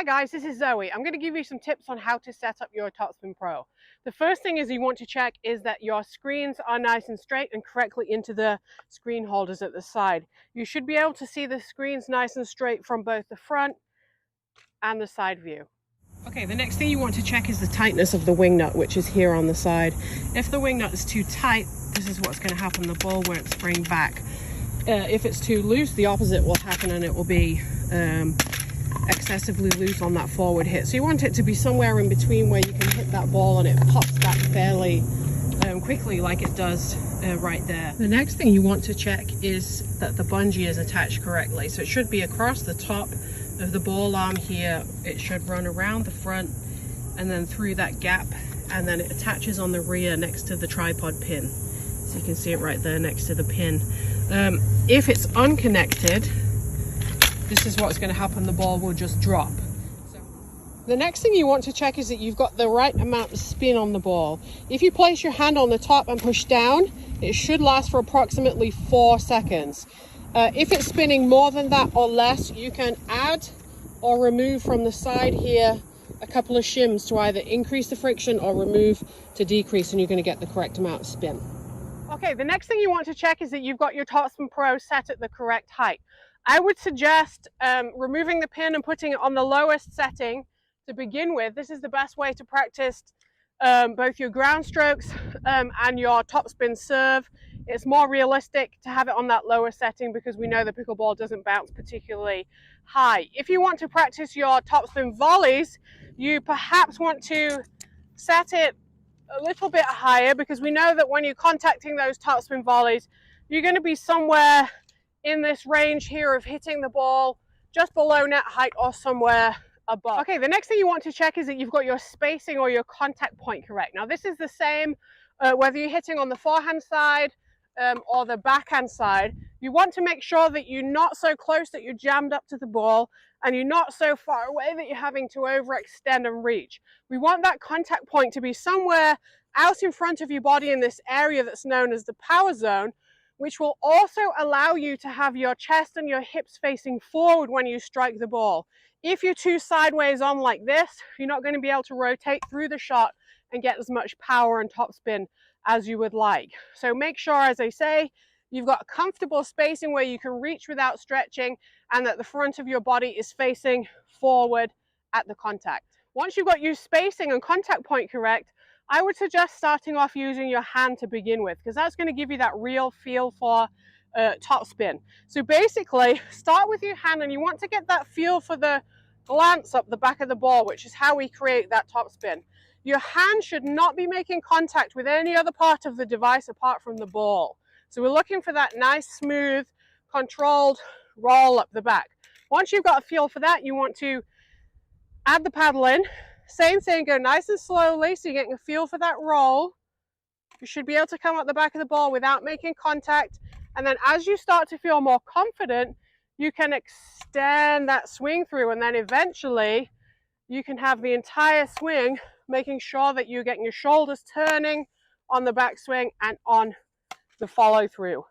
Hi guys, this is Zoe. I'm going to give you some tips on how to set up your TopspinPro. The first thing is you want to check is that your screens are nice and straight and correctly into the screen holders at the side. You should be able to see the screens nice and straight from both the front and the side view. Okay, the next thing you want to check is the tightness of the wing nut, which is here on the side. If the wing nut is too tight, this is what's going to happen. The ball won't spring back. If it's too loose, the opposite will happen and it will be excessively loose on that forward hit. So you want it to be somewhere in between where you can hit that ball and it pops back fairly quickly like it does right there. The next thing you want to check is that the bungee is attached correctly. So it should be across the top of the ball arm here. It should run around the front and then through that gap, and then it attaches on the rear next to the tripod pin. So you can see it right there next to the pin. If it's unconnected, this is what's going to happen. The ball will just drop. So the next thing you want to check is that you've got the right amount of spin on the ball. If you place your hand on the top and push down, it should last for approximately 4 seconds. If it's spinning more than that or less, you can add or remove from the side here a couple of shims to either increase the friction or remove to decrease, and you're going to get the correct amount of spin. Okay, the next thing you want to check is that you've got your TopspinPro set at the correct height. I would suggest removing the pin and putting it on the lowest setting to begin with. This is the best way to practice both your ground strokes and your topspin serve. It's more realistic to have it on that lower setting because we know the pickleball doesn't bounce particularly high. If you want to practice your topspin volleys, you perhaps want to set it a little bit higher, because we know that when you're contacting those topspin volleys, you're going to be somewhere in this range here of hitting the ball just below net height or somewhere above. Okay, the next thing you want to check is that you've got your spacing or your contact point correct. Now this is the same whether you're hitting on the forehand side or the backhand side. You want to make sure that you're not so close that you're jammed up to the ball, and you're not so far away that you're having to overextend and reach. We want that contact point to be somewhere out in front of your body in this area that's known as the power zone, which will also allow you to have your chest and your hips facing forward when you strike the ball. If you're too sideways on like this, you're not going to be able to rotate through the shot and get as much power and topspin as you would like. So make sure, as I say, you've got comfortable spacing where you can reach without stretching, and that the front of your body is facing forward at the contact. Once you've got your spacing and contact point correct, I would suggest starting off using your hand to begin with, because that's going to give you that real feel for topspin. So basically, start with your hand, and you want to get that feel for the glance up the back of the ball, which is how we create that topspin. Your hand should not be making contact with any other part of the device apart from the ball. So we're looking for that nice, smooth, controlled roll up the back. Once you've got a feel for that, you want to add the paddle in. Same thing, go nice and slowly so you're getting a feel for that roll. You should be able to come up the back of the ball without making contact. And then as you start to feel more confident, you can extend that swing through, and then eventually you can have the entire swing, making sure that you're getting your shoulders turning on the backswing and on the follow through.